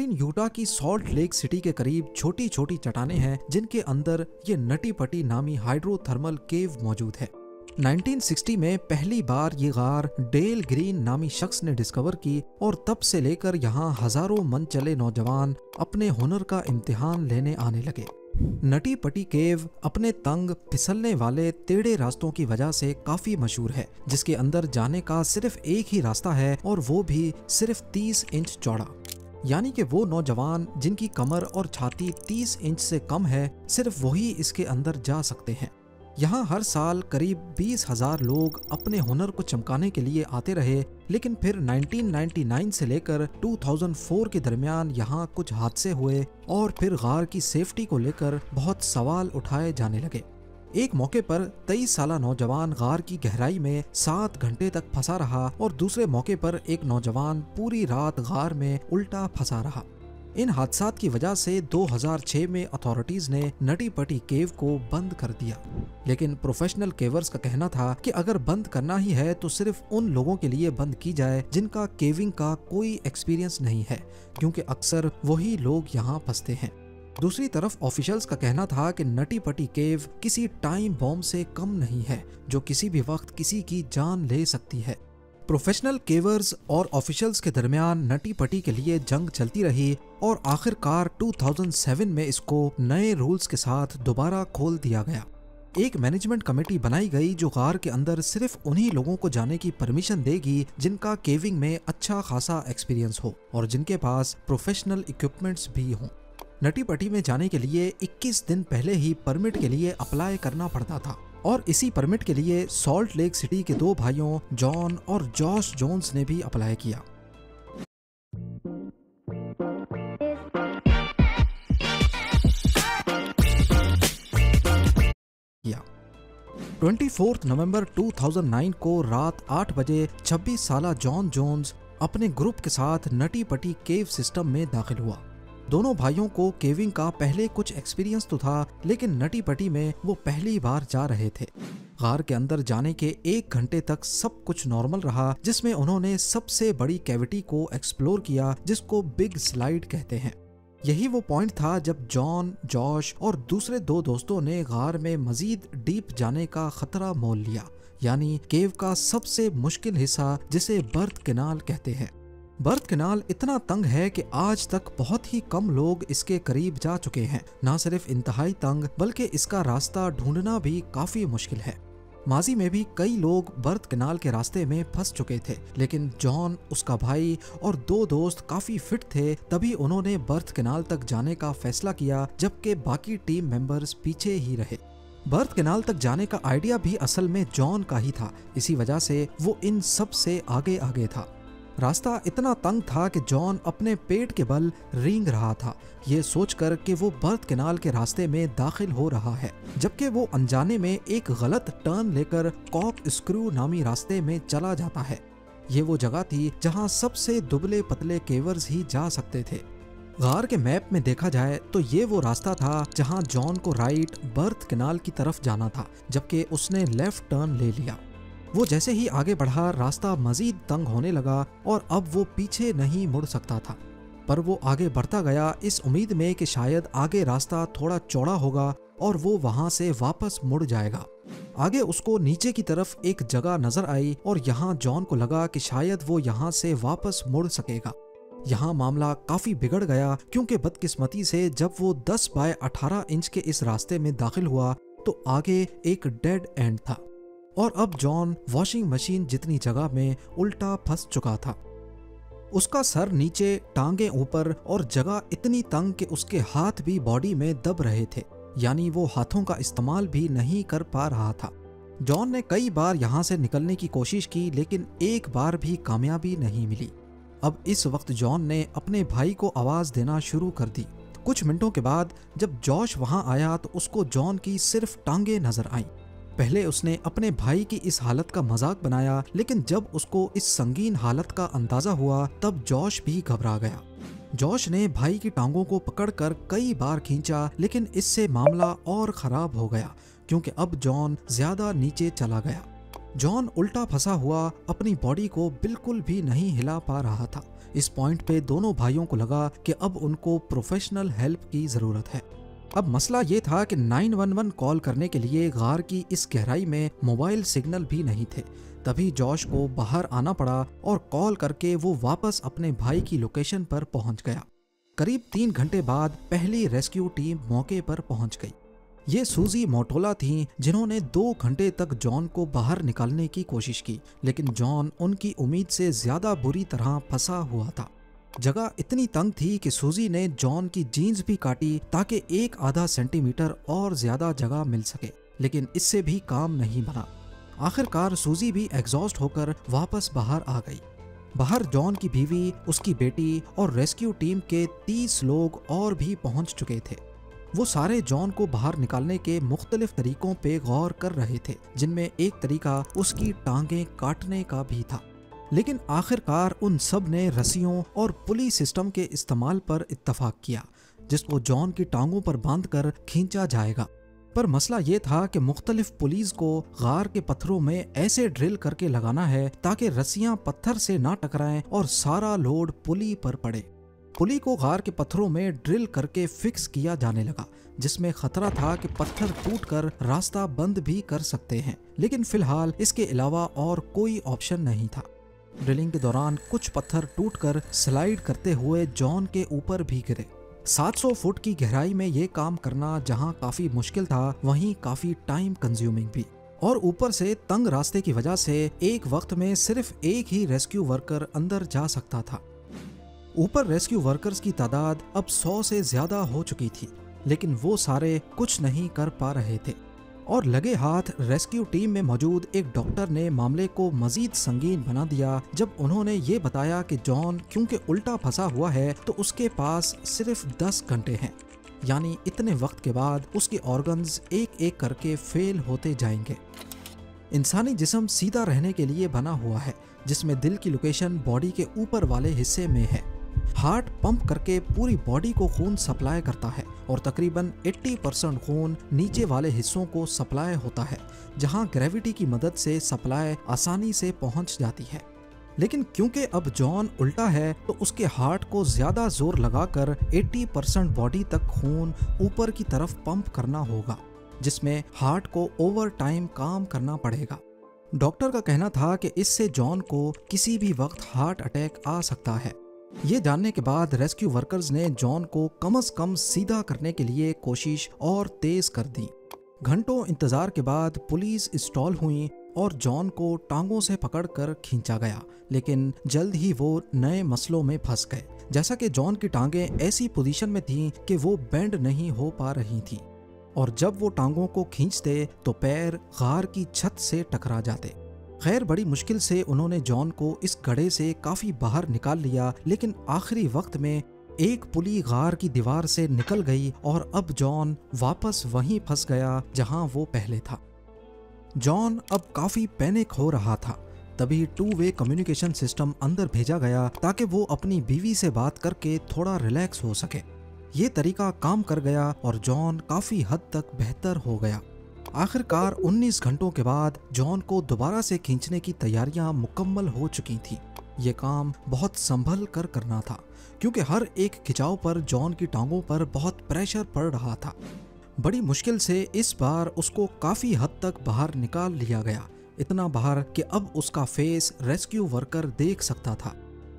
Green Utah की salt lake city के करीब छोटी छोटी चट्टानें हैं जिनके अंदर ये नटी पटी नामी हाइड्रोथर्मल केव मौजूद है। 1960 में पहली बार ये गार डेल ग्रीन नामी शख्स ने डिस्कवर की और तब से लेकर यहाँ हजारों मन चले नौजवान अपने हुनर का इम्तिहान लेने आने लगे। नटी पटी केव अपने तंग फिसलने वाले टेढ़े रास्तों की वजह से काफी मशहूर है, जिसके अंदर जाने का सिर्फ एक ही रास्ता है और वो भी सिर्फ 30 इंच चौड़ा। यानी कि वो नौजवान जिनकी कमर और छाती 30 इंच से कम है, सिर्फ वही इसके अंदर जा सकते हैं। यहाँ हर साल करीब 20,000 लोग अपने हुनर को चमकाने के लिए आते रहे, लेकिन फिर 1999 से लेकर 2004 के दरमियान यहाँ कुछ हादसे हुए और फिर गार की सेफ्टी को लेकर बहुत सवाल उठाए जाने लगे। एक मौके पर 23 साला नौजवान गार की गहराई में 7 घंटे तक फंसा रहा और दूसरे मौके पर एक नौजवान पूरी रात गार में उल्टा फंसा रहा। इन हादसात की वजह से 2006 में अथॉरिटीज ने नटी पटी केव को बंद कर दिया, लेकिन प्रोफेशनल केवर्स का कहना था कि अगर बंद करना ही है तो सिर्फ उन लोगों के लिए बंद की जाए जिनका केविंग का कोई एक्सपीरियंस नहीं है, क्योंकि अक्सर वही लोग यहाँ फंसते हैं। दूसरी तरफ ऑफिशियल्स का कहना था कि नटी पटी केव किसी टाइम बॉम्ब से कम नहीं है जो किसी भी वक्त किसी की जान ले सकती है। प्रोफेशनल केवर्स और ऑफिशियल्स के दरमियान नटी पटी के लिए जंग चलती रही और आखिरकार 2007 में इसको नए रूल्स के साथ दोबारा खोल दिया गया। एक मैनेजमेंट कमेटी बनाई गई जो गार के अंदर सिर्फ उन्हीं लोगों को जाने की परमिशन देगी जिनका केविंग में अच्छा खासा एक्सपीरियंस हो और जिनके पास प्रोफेशनल इक्विपमेंट्स भी हों। नटी पटी में जाने के लिए 21 दिन पहले ही परमिट के लिए अप्लाई करना पड़ता था और इसी परमिट के लिए सॉल्ट लेक सिटी के 2 भाइयों जॉन और जॉश जोन्स ने भी अप्लाई किया। किया 24 नवंबर 2009 को रात 8 बजे 26 साला जॉन जोन्स अपने ग्रुप के साथ नटी पटी केव सिस्टम में दाखिल हुआ। दोनों भाइयों को केविंग का पहले कुछ एक्सपीरियंस तो था, लेकिन नटी पटी में वो पहली बार जा रहे थे। गार के अंदर जाने के 1 घंटे तक सब कुछ नॉर्मल रहा, जिसमें उन्होंने सबसे बड़ी कैविटी को एक्सप्लोर किया जिसको बिग स्लाइड कहते हैं। यही वो पॉइंट था जब जॉन, जॉश और दूसरे 2 दोस्तों ने गार में मजीद डीप जाने का खतरा मोल लिया, यानी केव का सबसे मुश्किल हिस्सा जिसे बर्थ कैनाल कहते हैं। बर्थ कैनाल इतना तंग है कि आज तक बहुत ही कम लोग इसके करीब जा चुके हैं। ना सिर्फ इंतहाई तंग बल्कि इसका रास्ता ढूंढना भी काफी मुश्किल है। माजी में भी कई लोग बर्थ कैनाल के रास्ते में फंस चुके थे, लेकिन जॉन, उसका भाई और 2 दोस्त काफी फिट थे, तभी उन्होंने बर्थ कैनाल तक जाने का फैसला किया, जबकि बाकी टीम मेंबर्स पीछे ही रहे। बर्थ कैनाल तक जाने का आइडिया भी असल में जॉन का ही था, इसी वजह से वो इन सब से आगे आगे था। रास्ता इतना तंग था कि जॉन अपने पेट के बल रेंग रहा था, ये सोचकर कि वो बर्थ कैनाल के रास्ते में दाखिल हो रहा है, जबकि वो अनजाने में एक गलत टर्न लेकर कॉक स्क्रू नामी रास्ते में चला जाता है। ये वो जगह थी जहां सबसे दुबले पतले केवर्स ही जा सकते थे। गार के मैप में देखा जाए तो ये वो रास्ता था जहां जॉन को राइट बर्थ कैनाल की तरफ जाना था, जबकि उसने लेफ्ट टर्न ले लिया। वो जैसे ही आगे बढ़ा, रास्ता मजीद तंग होने लगा और अब वो पीछे नहीं मुड़ सकता था, पर वो आगे बढ़ता गया इस उम्मीद में कि शायद आगे रास्ता थोड़ा चौड़ा होगा और वो वहां से वापस मुड़ जाएगा। आगे उसको नीचे की तरफ एक जगह नजर आई और यहाँ जॉन को लगा कि शायद वो यहाँ से वापस मुड़ सकेगा। यहाँ मामला काफी बिगड़ गया, क्योंकि बदकिस्मती से जब वो 10 बाय 18 इंच के इस रास्ते में दाखिल हुआ तो आगे एक डेड एंड था और अब जॉन वॉशिंग मशीन जितनी जगह में उल्टा फंस चुका था। उसका सर नीचे, टांगे ऊपर और जगह इतनी तंग कि उसके हाथ भी बॉडी में दब रहे थे, यानी वो हाथों का इस्तेमाल भी नहीं कर पा रहा था। जॉन ने कई बार यहाँ से निकलने की कोशिश की, लेकिन एक बार भी कामयाबी नहीं मिली। अब इस वक्त जॉन ने अपने भाई को आवाज देना शुरू कर दी। कुछ मिनटों के बाद जब जॉश वहां आया तो उसको जॉन की सिर्फ टांगे नजर आईं। पहले उसने अपने भाई की इस हालत का मजाक बनाया, लेकिन जब उसको इस संगीन हालत का अंदाजा हुआ तब जॉश भी घबरा गया। जॉश ने भाई की टांगों को पकड़कर कई बार खींचा, लेकिन इससे मामला और खराब हो गया, क्योंकि अब जॉन ज्यादा नीचे चला गया। जॉन उल्टा फंसा हुआ अपनी बॉडी को बिल्कुल भी नहीं हिला पा रहा था, इस पॉइंट पे दोनों भाइयों को लगा कि अब उनको प्रोफेशनल हेल्प की जरूरत है। अब मसला ये था कि 911 कॉल करने के लिए गार की इस गहराई में मोबाइल सिग्नल भी नहीं थे। तभी जॉश को बाहर आना पड़ा और कॉल करके वो वापस अपने भाई की लोकेशन पर पहुंच गया। करीब 3 घंटे बाद पहली रेस्क्यू टीम मौके पर पहुंच गई। ये सूजी मोटोला थीं जिन्होंने 2 घंटे तक जॉन को बाहर निकालने की कोशिश की, लेकिन जॉन उनकी उम्मीद से ज्यादा बुरी तरह फंसा हुआ था। जगह इतनी तंग थी कि सूजी ने जॉन की जीन्स भी काटी ताकि 1 आधा सेंटीमीटर और ज्यादा जगह मिल सके, लेकिन इससे भी काम नहीं बना। आखिरकार सूजी भी एग्जॉस्ट होकर वापस बाहर आ गई। बाहर जॉन की बीवी, उसकी बेटी और रेस्क्यू टीम के 30 लोग और भी पहुंच चुके थे। वो सारे जॉन को बाहर निकालने के मुख्तलिफ तरीकों पे गौर कर रहे थे, जिनमें एक तरीका उसकी टांगें काटने का भी था। लेकिन आखिरकार उन सब ने रस्सियों और पुली सिस्टम के इस्तेमाल पर इत्तफाक किया, जिसको जॉन की टांगों पर बांधकर खींचा जाएगा। पर मसला ये था कि मुख्तलिफ पुलिस को गार के पत्थरों में ऐसे ड्रिल करके लगाना है ताकि रस्सियां पत्थर से ना टकराएं और सारा लोड पुली पर पड़े। पुली को गार के पत्थरों में ड्रिल करके फिक्स किया जाने लगा, जिसमें खतरा था कि पत्थर टूटकर रास्ता बंद भी कर सकते हैं। लेकिन फिलहाल इसके अलावा और कोई ऑप्शन नहीं था। ड्रिलिंग के दौरान कुछ पत्थर टूटकर स्लाइड करते हुए जॉन के ऊपर भी गिरे। 700 फुट की गहराई में ये काम करना जहां काफी मुश्किल था, वहीं काफी टाइम कंज्यूमिंग भी। और ऊपर से तंग रास्ते की वजह से एक वक्त में सिर्फ एक ही रेस्क्यू वर्कर अंदर जा सकता था। ऊपर रेस्क्यू वर्कर्स की तादाद अब 100 से ज्यादा हो चुकी थी, लेकिन वो सारे कुछ नहीं कर पा रहे थे। और लगे हाथ रेस्क्यू टीम में मौजूद एक डॉक्टर ने मामले को मजीद संगीन बना दिया जब उन्होंने ये बताया कि जॉन क्योंकि उल्टा फंसा हुआ है तो उसके पास सिर्फ 10 घंटे हैं, यानी इतने वक्त के बाद उसके ऑर्गन्स एक एक करके फेल होते जाएंगे। इंसानी जिस्म सीधा रहने के लिए बना हुआ है, जिसमें दिल की लोकेशन बॉडी के ऊपर वाले हिस्से में है। हार्ट पंप करके पूरी बॉडी को खून सप्लाई करता है और तकरीबन 80% खून नीचे वाले हिस्सों को सप्लाई होता है, जहां ग्रेविटी की मदद से सप्लाई आसानी से पहुंच जाती है। लेकिन क्योंकि अब जॉन उल्टा है तो उसके हार्ट को ज्यादा जोर लगाकर 80% बॉडी तक खून ऊपर की तरफ पंप करना होगा, जिसमें हार्ट को ओवर टाइम काम करना पड़ेगा। डॉक्टर का कहना था कि इससे जॉन को किसी भी वक्त हार्ट अटैक आ सकता है। ये जानने के बाद रेस्क्यू वर्कर्स ने जॉन को कम से कम सीधा करने के लिए कोशिश और तेज कर दी। घंटों इंतजार के बाद पुलिस इंस्टॉल हुई और जॉन को टांगों से पकड़कर खींचा गया, लेकिन जल्द ही वो नए मसलों में फंस गए। जैसा कि जॉन की टांगें ऐसी पोजीशन में थीं कि वो बेंड नहीं हो पा रही थीं, और जब वो टांगों को खींचते तो पैर गार की छत से टकरा जाते। खैर, बड़ी मुश्किल से उन्होंने जॉन को इस गड्ढे से काफी बाहर निकाल लिया, लेकिन आखिरी वक्त में एक पुली गार की दीवार से निकल गई और अब जॉन वापस वहीं फंस गया जहां वो पहले था। जॉन अब काफी पैनिक हो रहा था। तभी 2 वे कम्युनिकेशन सिस्टम अंदर भेजा गया ताकि वो अपनी बीवी से बात करके थोड़ा रिलैक्स हो सके। ये तरीका काम कर गया और जॉन काफी हद तक बेहतर हो गया। आखिरकार 19 घंटों के बाद जॉन को दोबारा से खींचने की तैयारियां मुकम्मल हो चुकी थी। ये काम बहुत संभल कर करना था, क्योंकि हर एक खिंचाव पर जॉन की टांगों पर बहुत प्रेशर पड़ रहा था। बड़ी मुश्किल से इस बार उसको काफी हद तक बाहर निकाल लिया गया, इतना बाहर कि अब उसका फेस रेस्क्यू वर्कर देख सकता था।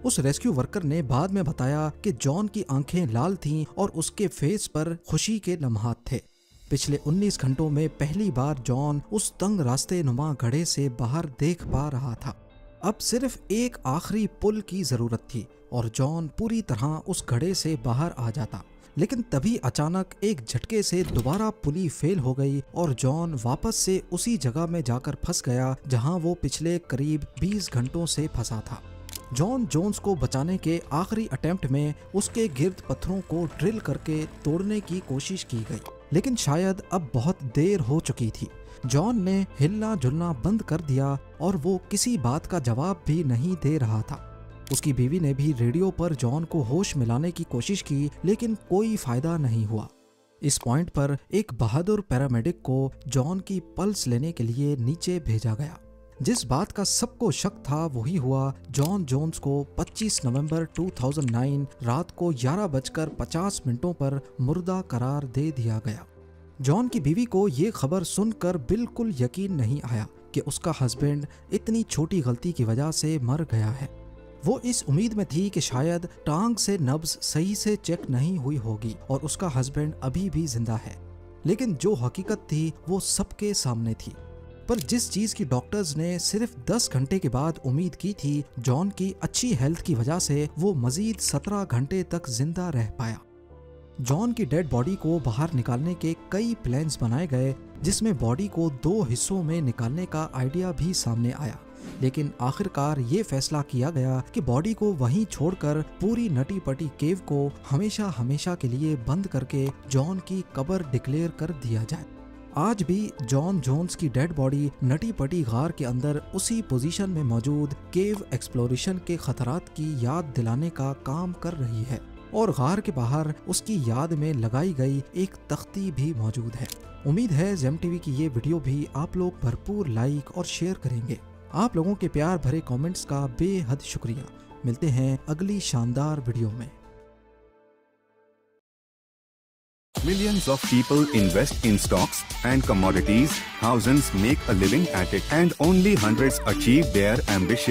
उस रेस्क्यू वर्कर ने बाद में बताया कि जॉन की आंखें लाल थीं और उसके फेस पर खुशी के लम्हात थे। पिछले 19 घंटों में पहली बार जॉन उस तंग रास्ते नुमा गड्ढे से बाहर देख पा रहा था। अब सिर्फ एक आखिरी पुल की जरूरत थी और जॉन पूरी तरह उस गड्ढे से बाहर आ जाता। लेकिन तभी अचानक एक झटके से दोबारा पुली फेल हो गई और जॉन वापस से उसी जगह में जाकर फंस गया जहां वो पिछले करीब 20 घंटों से फंसा था। जॉन जोन्स को बचाने के आखिरी अटेम्प्ट में उसके गिर्द पत्थरों को ड्रिल करके तोड़ने की कोशिश की गई, लेकिन शायद अब बहुत देर हो चुकी थी। जॉन ने हिलना जुलना बंद कर दिया और वो किसी बात का जवाब भी नहीं दे रहा था। उसकी बीवी ने भी रेडियो पर जॉन को होश मिलाने की कोशिश की, लेकिन कोई फायदा नहीं हुआ। इस पॉइंट पर एक बहादुर पैरामेडिक को जॉन की पल्स लेने के लिए नीचे भेजा गया। जिस बात का सबको शक था वही हुआ। जॉन जोन्स को 25 नवंबर 2009 रात को 11:50 पर मुर्दा करार दे दिया गया। जॉन की बीवी को ये खबर सुनकर बिल्कुल यकीन नहीं आया कि उसका हस्बैंड इतनी छोटी गलती की वजह से मर गया है। वो इस उम्मीद में थी कि शायद टांग से नब्ज सही से चेक नहीं हुई होगी और उसका हस्बैंड अभी भी जिंदा है, लेकिन जो हकीकत थी वो सबके सामने थी। पर जिस चीज की डॉक्टर्स ने सिर्फ 10 घंटे के बाद उम्मीद की थी, जॉन की अच्छी हेल्थ की वजह से वो मजीद 17 घंटे तक जिंदा रह पाया। जॉन की डेड बॉडी को बाहर निकालने के कई प्लान्स बनाए गए, जिसमें बॉडी को 2 हिस्सों में निकालने का आइडिया भी सामने आया, लेकिन आखिरकार ये फैसला किया गया कि बॉडी को वहीं छोड़कर पूरी नटी पटी केव को हमेशा हमेशा के लिए बंद करके जॉन की कब्र डिक्लेयर कर दिया जाए। आज भी जॉन जोन्स की डेड बॉडी नटी पटी गार के अंदर उसी पोजीशन में मौजूद केव एक्सप्लोरेशन के खतरात की याद दिलाने का काम कर रही है और गार के बाहर उसकी याद में लगाई गई एक तख्ती भी मौजूद है। उम्मीद है जेम टीवी की ये वीडियो भी आप लोग भरपूर लाइक और शेयर करेंगे। आप लोगों के प्यार भरे कमेंट्स का बेहद शुक्रिया। मिलते हैं अगली शानदार वीडियो में। Millions of people invest in stocks and commodities, thousands make a living at it, and only hundreds achieve their ambition.